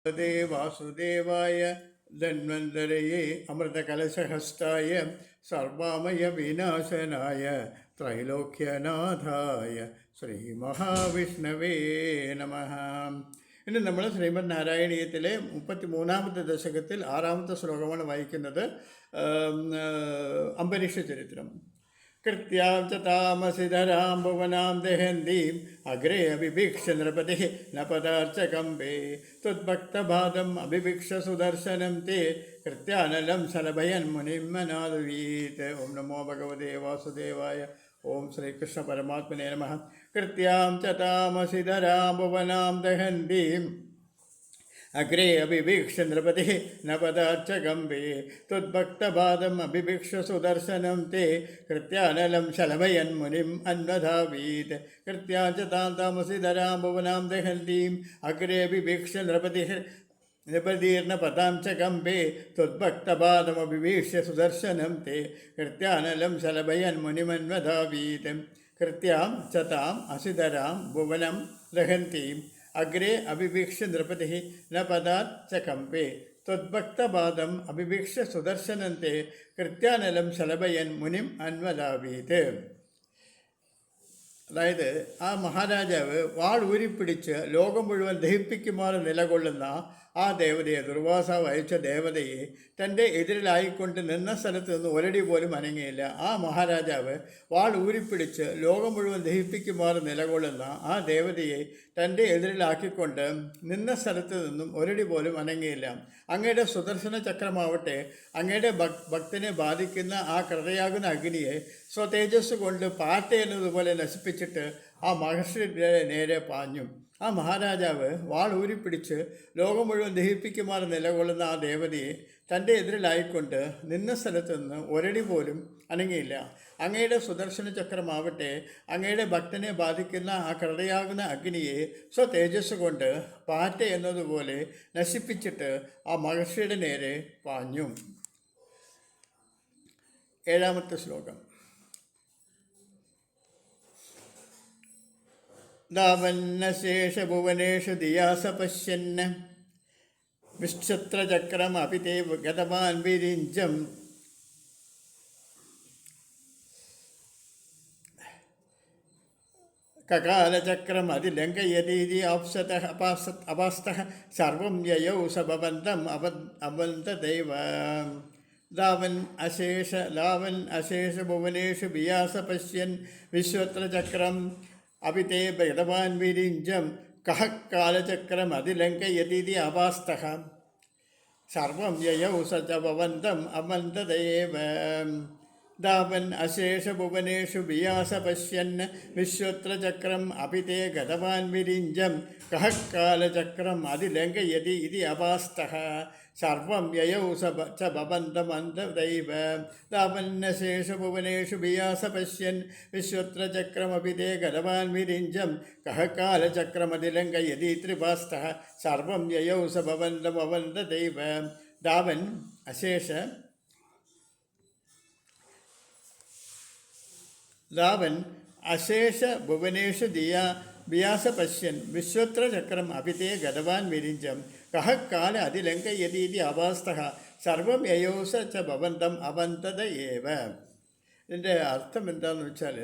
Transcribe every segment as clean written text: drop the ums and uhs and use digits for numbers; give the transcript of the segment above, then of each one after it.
വാസുദേവായ ധന്വന്തരയെ അമൃതകലശഹസ്തായ സർവാമയ വിനാശനായ ത്രൈലോക്യനാഥായ ശ്രീ മഹാവിഷ്ണവേ നമഃ. ഇന്ന് നമ്മൾ ശ്രീമദ് നാരായണീയത്തിലെ 33-ാമത്തെ ദശകത്തിൽ 6-ാമത്തെ ശ്ലോകമാണ് വായിക്കുന്നത്. അംബരീഷ ചരിത്രം. कृत्यां च तामसिधरां भुवनां दहन्तीम् अग्रे अभिवीक्ष्य नृपतिः न पदार्चकम्बे त्वद्भक्तपादम् अभिवीक्ष्य सुदर्शनं ते कृत्यानलं शलभयन्मुनिं मनादवीत्. ओं नमो भगवते वासुदेवाय. ओं श्रीकृष्ण परमात्मने नमः. कृत्यां च तामसिधरां भुवनां दहन्तीम् अग्रे अभिवीक्ष्य नृपतिः न पदार्चकम्बे त्वद्भक्तपादम् अभिवीक्ष्य सुदर्शनं ते कृत्यानलं शलभयन्मुनिम् अन्वधावीत्. कृत्यां च तां तामसिधरां भुवनां दहन्तीम् अग्रे अभिवीक्ष्य नृपतिर्न पदां च कम्बे त्वद्भक्तपादमभिवीक्ष्य सुदर्शनं ते कृत्यानलं शलभयन्मुनिमन्वधावीत्. कृत्यां च ताम् असिधरां भुवनं दहन्तीम् अग्रे अभिवीक्ष्य नृपतिः न पदात् च कम्पे त्वद्भक्तपादम् अभिवीक्ष्य सुदर्शनं ते कृत्यानलं शलभयन् मुनिम् अन्वदावीत्. അതായത് ആ മഹാരാജാവ് വാൾ ഊരിപ്പിടിച്ച് ലോകം മുഴുവൻ ദഹിപ്പിക്കുമാറ് നിലകൊള്ളുന്ന ആ ദേവതയെ, ദുർവാസാവ് അയച്ച ദേവതയെ തൻ്റെ എതിരിലായിക്കൊണ്ട് നിന്ന സ്ഥലത്ത് നിന്ന് ഒരടി പോലും അനങ്ങിയില്ല. ആ മഹാരാജാവ് വാൾ ഊരിപ്പിടിച്ച് ലോകം മുഴുവൻ ദഹിപ്പിക്കുമാറ് നിലകൊള്ളുന്ന ആ ദേവതയെ തൻ്റെ എതിരിലാക്കിക്കൊണ്ട് നിന്ന സ്ഥലത്ത് നിന്നും ഒരടി പോലും അനങ്ങിയില്ല. അങ്ങയുടെ സുദർശന ചക്രമാവട്ടെ അങ്ങയുടെ ഭക്തനെ ബാധിക്കുന്ന ആ കൃതയാകുന്ന അഗ്നിയെ സ്വതേജസ് കൊണ്ട് പാറ്റ എന്നതുപോലെ നശിപ്പിച്ചിട്ട് ആ മഹർഷിയുടെ നേരെ പാഞ്ഞു. ആ മഹാരാജാവ് വാൾ ഊരിപ്പിടിച്ച് ലോകം മുഴുവൻ ദഹിപ്പിക്കുമാറ് നിലകൊള്ളുന്ന ആ ദേവതയെ തൻ്റെ എതിരിലായിക്കൊണ്ട് നിന്ന സ്ഥലത്ത് നിന്ന് ഒരടി പോലും അനങ്ങിയില്ല. അങ്ങയുടെ സുദർശന ചക്രമാവട്ടെ അങ്ങയുടെ ഭക്തനെ ബാധിക്കുന്ന ആ കൃതയാകുന്ന അഗ്നിയെ സ്വതേജസ് കൊണ്ട് പാറ്റ എന്നതുപോലെ നശിപ്പിച്ചിട്ട് ആ മഹർഷിയുടെ നേരെ പാഞ്ഞു. 7-ാമത്തെ ശ്ലോകം. ധാവന്നശേഷഭുവനേഷു ദിയാസ പശ്യन् വിക്ഷത്രചക്രമപി തേ ഗതവാൻ വിരിഞ്ചം കകാലചക്രമതിലംഘയതീതി അപാസ്തഃ സർവം യയൗ സ ഭവന്തം അവന്തദൈവ. ധാവൻ അശേഷ ഭുവനേഷു വിയാസ പശ്യൻ വിശ്വത്രചക്രം അപി തേ ഭഗവാൻ വിരിഞ്ചം കഃ കാലചക്രമതിലംഘയതീതി അപാസ്തഃ സർവം യയൗ സ ച ഭവന്തം അവന്തദൈവ. ധാവൻ അശേഷ ഭുവനേഷു വിയാസ പശ്യൻ വിശ്വത്രചക്രം അപി തേ ഗതവാൻ വിരിഞ്ചം കഃ കാലചക്രം അതിലംഘയതി ഇതി അപാസ്തഃ സർവം യയൗ ച ഭവന്തമന്തദൈവ. ധാവന്നശേഷ ഭുവനേഷു വിയാസ പശ്യൻ വിശ്വത്രചക്രമപി തേ ഗതവാൻ വിരിഞ്ചം കഃ കാലചക്രമതിലംഘയതി ത്രിപാസ്തഃ സർവം യയൗ സ ഭവന്തമവന്തദൈവ. ധാവൻ അശേഷ ഭുവനേഷു വിയാസ പശ്യൻ വിശ്വത്രചക്രം അപി തേ ഗതവാൻ വിരിഞ്ചം കഃ കാല അതിലംഘയതീതി അപാസ്തഃ സർവം യയൗ സ ച ഭവന്തം അവന്തദ ഏവ. ഇതിൻ്റെ അർത്ഥം എന്താണെന്ന് വെച്ചാൽ,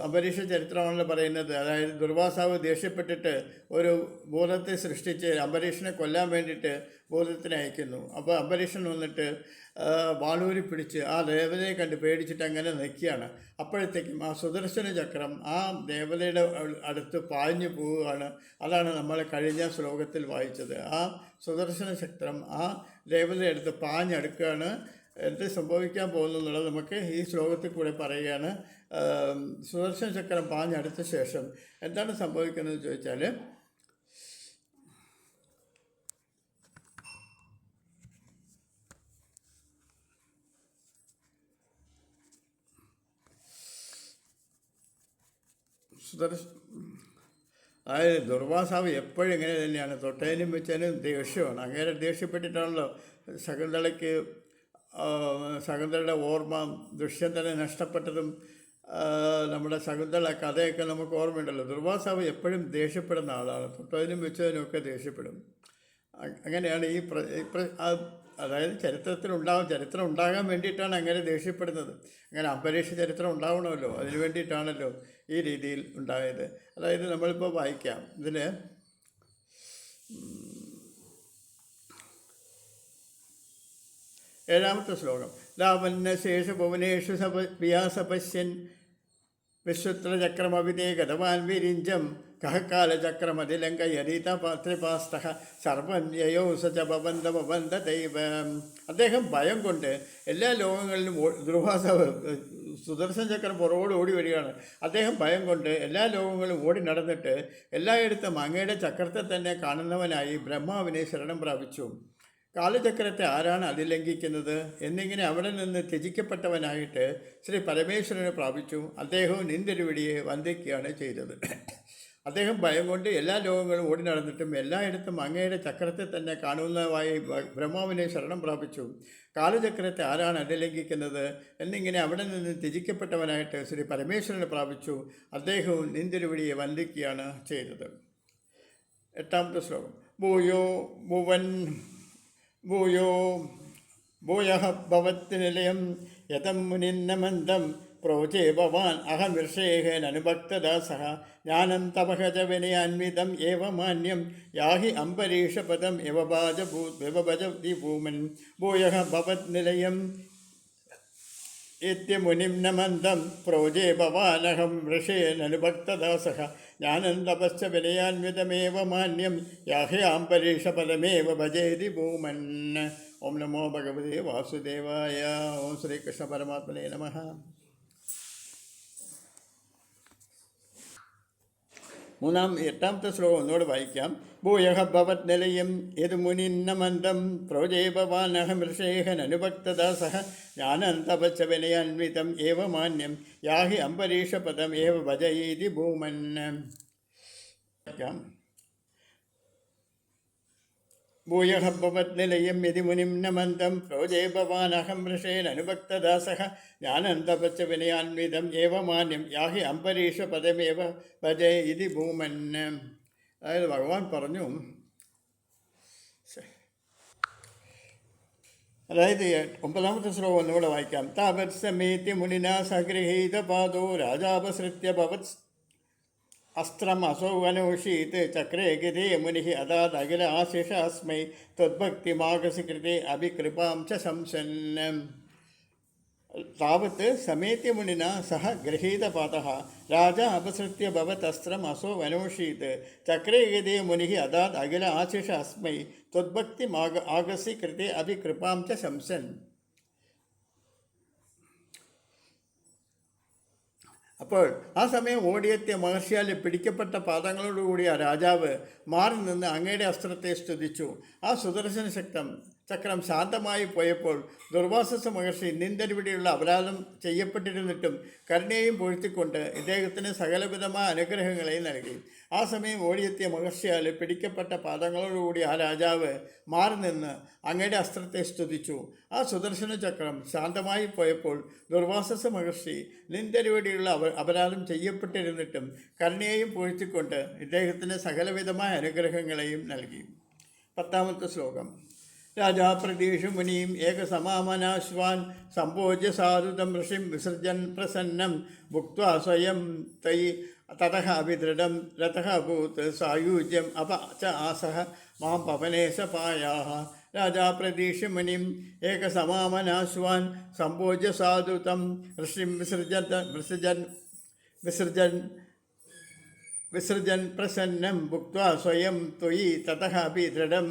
അംബരീഷ ചരിത്രമാണല്ലോ പറയുന്നത്. അതായത് ദുർവാസാവ് ദേഷ്യപ്പെട്ടിട്ട് ഒരു ഭൂതത്തെ സൃഷ്ടിച്ച് അംബരീഷനെ കൊല്ലാൻ വേണ്ടിയിട്ട് ഭൂതത്തിനെ അയക്കുന്നു. അപ്പോൾ അംബരീഷൻ വന്നിട്ട് വാളൂരി പിടിച്ച് ആ ദേവതയെ കണ്ട് പേടിച്ചിട്ട് അങ്ങനെ നിൽക്കുകയാണ്. അപ്പോഴത്തേക്കും ആ സുദർശന ചക്രം ആ ദേവതയുടെ അടുത്ത് പാഞ്ഞു പോവുകയാണ്. അതാണ് നമ്മൾ കഴിഞ്ഞ ശ്ലോകത്തിൽ വായിച്ചത്. ആ സുദർശന ചക്രം ആ ദേവതയുടെ അടുത്ത് പാഞ്ഞെടുക്കുകയാണ്. എന്ത് സംഭവിക്കാൻ പോകുന്നു എന്നുള്ളത് നമുക്ക് ഈ ശ്ലോകത്തിൽ കൂടെ പറയുകയാണ്. സുദർശന ചക്രം പാഞ്ഞെടുത്ത ശേഷം എന്താണ് സംഭവിക്കുന്നത് ചോദിച്ചാൽ, അതായത് ദുർവാസാവ് എപ്പോഴും ഇങ്ങനെ തന്നെയാണ്. തൊട്ടതിനും വെച്ചാലും ദേഷ്യമാണ്. അങ്ങനെ ദേഷ്യപ്പെട്ടിട്ടാണല്ലോ ശകുന്തളയുടെ ഓർമ്മ ദുഷ്യന്തനെ നഷ്ടപ്പെട്ടതും നമ്മുടെ ശകുന്തള കഥയൊക്കെ നമുക്ക് ഓർമ്മയുണ്ടല്ലോ. ദുർവാസാവ് എപ്പോഴും ദേഷ്യപ്പെടുന്ന ആളാണ്. തൊട്ടതിനും വെച്ചതിനുമൊക്കെ ദേഷ്യപ്പെടും. അങ്ങനെയാണ് അതായത് ചരിത്രം ഉണ്ടാകാൻ വേണ്ടിയിട്ടാണ് അങ്ങനെ ദേഷ്യപ്പെടുന്നത്. അങ്ങനെ അന്തരീക്ഷ ചരിത്രം ഉണ്ടാവണമല്ലോ, അതിന് വേണ്ടിയിട്ടാണല്ലോ ഈ രീതിയിൽ ഉണ്ടായത്. അതായത് നമ്മളിപ്പോൾ വായിക്കാം ഇതിൽ 7ാമത്തെ ശ്ലോകം. ലാവന്നശേഷ ഭുവനേഷു വ്യാസപശ്യൻ വിശ്വത്രചക്രമവിതേ ഗതവാൻ വിരിഞ്ചം കഹക്കാലചക്രമതിലങ്കയരീതപാത്രിപാസ്ത സർവം യയോ സ ച ഭവന്ത ദൈവ. അദ്ദേഹം ഭയം കൊണ്ട് എല്ലാ ലോകങ്ങളിലും സുദർശന ചക്രം പുറകോട് ഓടി വരികയാണ്. അദ്ദേഹം ഭയം കൊണ്ട് എല്ലാ ലോകങ്ങളും ഓടി നടന്നിട്ട് എല്ലായിടത്തും അങ്ങയുടെ ചക്രത്തെ തന്നെ കാണുന്നവനായി ബ്രഹ്മാവിനെ ശരണം പ്രാപിച്ചു. കാലചക്രത്തെ ആരാണ് അതിലംഘിക്കുന്നത് എന്നിങ്ങനെ അവിടെ നിന്ന് ത്യജിക്കപ്പെട്ടവനായിട്ട് ശ്രീ പരമേശ്വരനെ പ്രാപിച്ചു. അദ്ദേഹവും നിന്തിരുവടിയെ വന്ദിക്കുകയാണ് ചെയ്തത്. അദ്ദേഹം ഭയം കൊണ്ട് എല്ലാ ലോകങ്ങളും ഓടി നടന്നിട്ടും എല്ലായിടത്തും അങ്ങയുടെ ചക്രത്തെ തന്നെ കാണുന്നതായി ബ്രഹ്മാവിനെ ശരണം പ്രാപിച്ചു. കാലചക്രത്തെ ആരാണ് അതിലംഘിക്കുന്നത് എന്നിങ്ങനെ അവിടെ നിന്ന് ത്യജിക്കപ്പെട്ടവനായിട്ട് ശ്രീ പരമേശ്വരനെ പ്രാപിച്ചു. അദ്ദേഹവും നിന്തിരുവടിയെ വന്ദിക്കുകയാണ് ചെയ്തത്. 8ാമത്തെ ശ്ലോകം. ഭൂയഃ ഭവത്തിനിലയം യതം മുനിന്നമന്തം പ്രോചേ ഭവാൻ അഹമിർഷേഹനനുഭക്തദാസഃ ജ്ഞാനം തപഃ ച വിനയാന്വിതം ഏവ മാന്യം യാഹി അംബരീഷപദം വ്യവഭജതി ഭൂമൻ. ഭൂയഃ ഭവത്നിലയം ഇത്യമുനിം നമന്തം പ്രോജേ ഭവാനഹം ഋഷേനനുഭക്തദാസഃ ജ്ഞാനം തപശ്ച വിനയാന്വിതമേവ മാന്യം യാഹ്യാംബരീഷപദമേവ ഭജേതി ഭൂമൻ. ഓം നമോ ഭഗവതേ വാസുദേവായ. ഓം ശ്രീകൃഷ്ണ പരമാത്മനേ നമഃ. എട്ടാമത്തെ ശ്ലോകം ഒന്നുകൂടെ വായിക്കാം. ഭൂയഃ ഭവത്നിലയം യദുമുനിന്നമന്തം പ്രോജേ ഭവാനഹമൃഷേഹനനുഭക്തദാസഃ ജ്ഞാനം തപശ്ച വിനയാന്വിതം ഏവ മാന്യം യാഹി അംബരീഷപദം ഏവ ഭജയേതി ഭൂമൻ. ഭൂയഃ ഭവത്നിലയം യതിമുനിം നമന്തം പ്രോജേ ഭവാനഹം ഋഷേനനുഭക്തദാസഃ ജ്ഞാനം തപശ്ച വിനയാന്വിതം ഏവ മാന്യം യാഹി അംബരീഷപദമേവ ഭജേ ഇതി ഭൂമൻ. അതായത് ഭഗവാൻ പറഞ്ഞു, അതായത് 9ാമത്തെ ശ്ലോകം ഒന്നുകൂടെ വായിക്കാം. താവത് സമേത്യ മുനിനാ സഗൃഹീതപാദോ രാജാപസൃത്യ ഭവത് അസ്ത്രം അസൗ അനോഷീത് ചക്രേ ഗതേ മുനി അതാദഖില ആശിഷ അസ്മൈ ത്വദ്ഭക്തിമാഗസി കൃതേ അഭികൃപാം ച ശംസൻ. താവത് സമേത്യ മുനിനാ സഹ ഗൃഹീതപാദഃ രാജ അപസൃത്യ ഭവത് അസ്ത്രം അസോ അനോഷീത് ചക്രേ ഗതേ മുനി അതാദ് അഖില ആശിഷ അസ്മൈ ത്വദ്ഭക്തിമാഗസി കൃതേ അഭികൃപാം ച ശംസൻ. അപ്പോൾ ആ സമയം ഓടിയെത്തിയ മഹർഷിയാൽ പിടിക്കപ്പെട്ട പാദങ്ങളോടുകൂടി ആ രാജാവ് മാറി നിന്ന് അങ്ങയുടെ അസ്ത്രത്തെ സ്തുതിച്ചു. ആ സുദർശന ചക്രം ശാന്തമായി പോയപ്പോൾ ദുർവാസസ മഹർഷി നിന്തിരുവടിയുള്ള അപരാധം ചെയ്യപ്പെട്ടിരുന്നിട്ടും കരുണയെയും പൊഴുത്തിക്കൊണ്ട് ഇദ്ദേഹത്തിന് സകലവിധമായ അനുഗ്രഹങ്ങളെയും നൽകി. ആ സമയം ഓടിയെത്തിയ മഹർഷിയാൽ പിടിക്കപ്പെട്ട പാദങ്ങളോടുകൂടി ആ രാജാവ് മാറി നിന്ന് അങ്ങയുടെ അസ്ത്രത്തെ സ്തുതിച്ചു. ആ സുദർശന ചക്രം ശാന്തമായി പോയപ്പോൾ ദുർവാസസ മഹർഷി നിന്തിരുവടിയുള്ള അപരാധം ചെയ്യപ്പെട്ടിരുന്നിട്ടും കരുണയെയും പൊഴുത്തിക്കൊണ്ട് ഇദ്ദേഹത്തിന് സകലവിധമായ അനുഗ്രഹങ്ങളെയും നൽകി. 10ാമത്തെ ശ്ലോകം. രാജാപ്രതീഷു മുനിയും ഏകസമാമനാശ്വാൻ സംഭോജ്യ സാധുതം ഋഷിം വിസർജൻ പ്രസന്നം ഭുക്ത്വാ സ്വയം തൈ തതഃ അഭിദൃഢം രഥഃ ഭൂത് സായുജ്യം അപ ച ആസഃ മാം പവനേശപായാഃ. രാജാപ്രതീഷു മുനിം ഏകസമാമനാശ്വാൻ സംഭോജ്യ സാധുതം ഋഷിം വിസർജൻ പ്രസന്നം ഭുക്ത്വാ സ്വയം ത്വയി തതഃ അഭിദൃഢം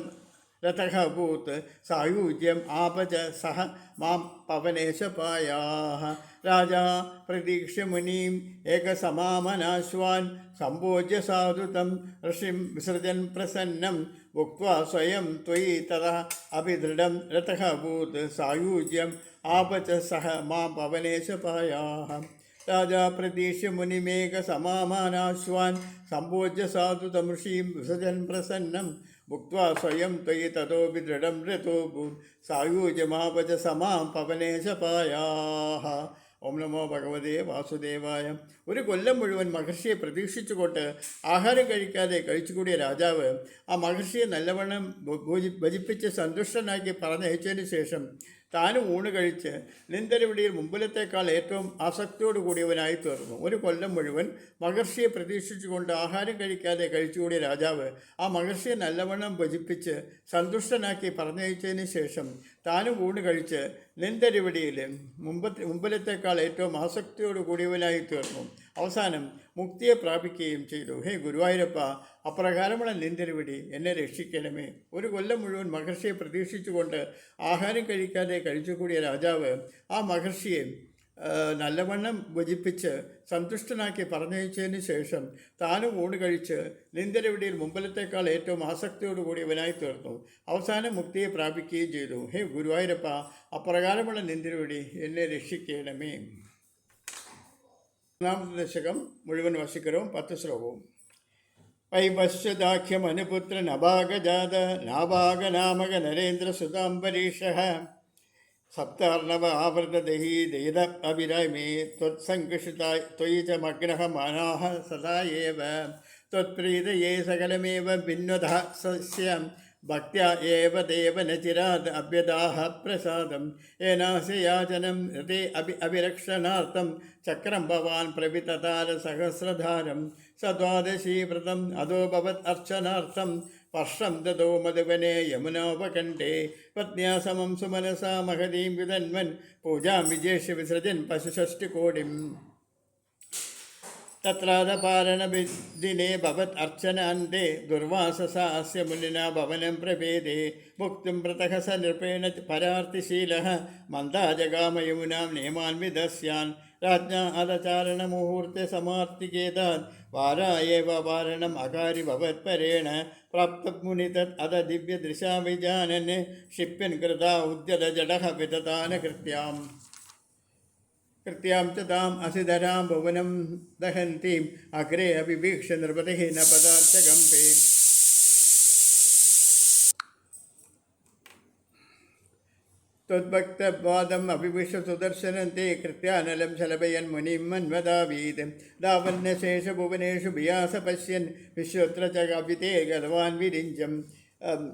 രഥഃ ഭൂത് സായുജ്യം ആപച സഹ മാം പവനേശപായാഃ. രാജാ പ്രതീക്ഷ്യ മുനീം ഏകസമാമനാശ്വാൻ സംഭോജ്യ സാധുതം ഋഷിം വിസർജൻ പ്രസന്നം ഭുക്ത്വാ സ്വയം ത്വയി തതഃ അഭിദൃഢം രഥഃ ഭൂത് സായുജ്യം ആപച സഹ മാം പവനേശപായാഃ. രാജാ പ്രതീക്ഷ്യ മുനിമേകസമാമനാശ്വാൻ സംഭോജ്യ സാധുതം ഋഷിം വിസർജൻ പ്രസന്നം ഭുക്ത്വാ സ്വയം ത്വയി തതോപി ദൃഢം രഥോ ഭൂത് സായുജ്യമാപച സമാം പവനേശപായാഃ. ഓം നമോ ഭഗവതേ വാസുദേവായ. ഒരു കൊല്ലം മുഴുവൻ മഹർഷിയെ പ്രതീക്ഷിച്ചുകൊണ്ട് ആഹാരം കഴിക്കാതെ കഴിച്ചുകൂടിയ രാജാവ് ആ മഹർഷിയെ നല്ലവണ്ണം ഭജിപ്പിച്ച് സന്തുഷ്ടനാക്കി പറഞ്ഞയച്ചതിന് ശേഷം താനും ഊണ് കഴിച്ച് നിന്തരവിടിയിൽ മുമ്പിലത്തേക്കാൾ ഏറ്റവും ആസക്തിയോട് കൂടിയവനായി തീർന്നു. ഒരു കൊല്ലം മുഴുവൻ മഹർഷിയെ പ്രതീക്ഷിച്ചുകൊണ്ട് ആഹാരം കഴിക്കാതെ കഴിച്ചുകൂടിയ രാജാവ് ആ മഹർഷിയെ നല്ലവണ്ണം ഭജിപ്പിച്ച് സന്തുഷ്ടനാക്കി പറഞ്ഞയച്ചതിന് ശേഷം താനും ഊണ് കഴിച്ച് നിന്തരവിടിയിൽ മുമ്പിലത്തേക്കാൾ ഏറ്റവും ആസക്തിയോട് കൂടിയവനായി തീർന്നു. അവസാനം മുക്തിയെ പ്രാപിക്കുകയും ചെയ്തു. ഹേ ഗുരുവായൂരപ്പ, അപ്രകാരമുള്ള നിന്തിരുവിടി എന്നെ രക്ഷിക്കണമേ. ഒരു കൊല്ലം മുഴുവൻ മഹർഷിയെ പ്രതീക്ഷിച്ചുകൊണ്ട് ആഹാരം കഴിക്കാതെ കഴിച്ചുകൂടിയ രാജാവ് ആ മഹർഷിയെ നല്ലവണ്ണം ഭജിപ്പിച്ച് സന്തുഷ്ടനാക്കി പറഞ്ഞയച്ചതിന് ശേഷം താനും ഊണ് കഴിച്ച് നിന്തിരുവിടിയിൽ മുമ്പിലത്തേക്കാൾ ഏറ്റവും ആസക്തിയോട് കൂടിയവനായി തീർന്നു. അവസാനം മുക്തിയെ പ്രാപിക്കുകയും ചെയ്തു. ഹേ ഗുരുവായൂരപ്പ, അപ്രകാരമുള്ള നിന്തിരുവിടി എന്നെ രക്ഷിക്കണമേ. ഒന്നാമത്തെ ദശകം മുഴുവൻ വശിക്കരവും 10 ശ്ലോകവും. വൈവശ്വദാഖ്യമനുപുത്രൻ അഭാഗജാത നാഭാഗനാമക നരേന്ദ്ര സുതാംബരീഷ സപ്താർണവ ആവൃതദഹി ദൈത അഭിരാമേ ത്വത്സങ്കൃഷിതായ ത്വയി ച മഗ്നഃ മാനാഃ സദായേവ ത്വത്പ്രീതയേ സകലമേവ ഭിന്നത സസ്യം ഭക്ത്യാ ഏവ ദേവന ചിരാത് അഭ്യദാഹ പ്രസാദം ഏനാസ്യ യാചനം ഹൃദേ അഭിരക്ഷണാർത്ഥം ചക്രം ഭവാൻ പ്രവിതതാര സഹസ്രധാരം സദ്വാദശീവ്രതം അധോഭവത് അർച്ചനാർത്ഥം വർഷം ദദോ മധുവനെ യമുനോപകണ്ഠേ പത്ന്യാ സമം സുമനസാ മഹതീം വിതന്വൻ പൂജാം വിജേഷ്യ വിസൃജൻ പശുഷഷ്ടികോടിം തത്രാദപാരണദിനെ ഭവത് അർച്ചനാന്തേ ദുർവാസസാസ്യ മുനിനാ ഭവനം പ്രഭേദേ മുക്തിം പ്രതഃ സ നൃപേണ പരാർത്തിശീലഃ മന്ദാജഗാമയമുനാം നിയമാൻ വിദസ്യാൻ രാജ്ഞാ അദചാരണമുഹൂർത്തെ സമാർത്തികേതാൻ വാരായേവ വാരണം അകാരി ഭവത്പരേണ പ്രാപ്തമുനി തത് അത ദിവ്യദൃശാ വിജാനൻ ക്ഷിപ്യൻ കൃതാ ഉദ്യതജഡഃ വിദതാന കൃത്യാം ച താം അസിധരാം ഭുവനം ദഹന്തീം അഗ്രേ അഭിവീക്ഷ്യ നൃപതിഃ ന പദാർത്ഥകമ്പേ. ത്വദ്ഭക്തപാദം അഭിവിശ്യ സുദർശനം തേ കൃത്യാനലം ശലഭയൻ മുനിം മന്വദാവീത് ദാവന്യശേഷഭുവനേഷു ബിയാസ പശ്യൻ വിശ്വത്ര ച കവിതേ ഗതവാൻ വിരിഞ്ചം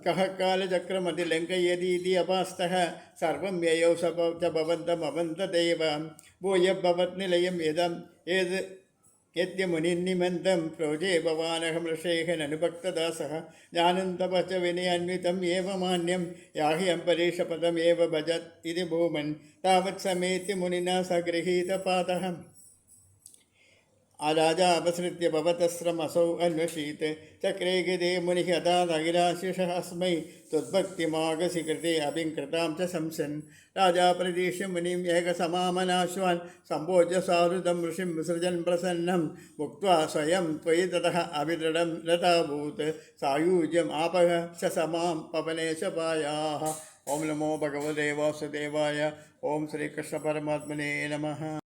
കഹ കാലചക്രമതിലങ്കയതീതി അപാസ്തഃ സർവം യയൗ ച ഭവന്തമവന്തദേവ ഭൂയഭവത് നിലയം ഏത് യദ്യമുനിന്നിമന്തം പ്രോജേ ഭവാനഹം ഋഷേഹനനുഭക്തദാസഃ ജ്ഞാനം തപശ്ച വിനയാന്വിതം ഏവ മാന്യം യാഹി അംബരീഷപദമേവ ഭജത് ഇതി ഭൂമൻ താവത് സമേത്യ മുനിനാ സഗൃഹീതപാദഃ രാജാപസൃത്യ ഭവതസ്രമസൗ അന്വഷീത് ചക്രേ ഗതേ മുനിഃ അതാദഖിലാശിഷഃ അസ്മൈ ത്വദ്ഭക്തിമാഗസി കൃതേ അഭിംകൃതാം ച സംസൻ രാജാ പ്രതീക്ഷ്യ മുനിം ഏകസമാമനാശ്വാൻ സംഭോജ്യ സാധുതം ഋഷിം വിസൃജൻ പ്രസന്നം മുക്ത്വാ സ്വയം ത്വയി തതഃ അവിദൃഢം രഥാഭൂത് സായൂജ്യം ആപഹ ച സമാം പവനേശപായാഃ. ഓം നമോ ഭഗവതേ വാസുദേവായ. ഓം ശ്രീകൃഷ്ണ പരമാത്മനേ നമഃ.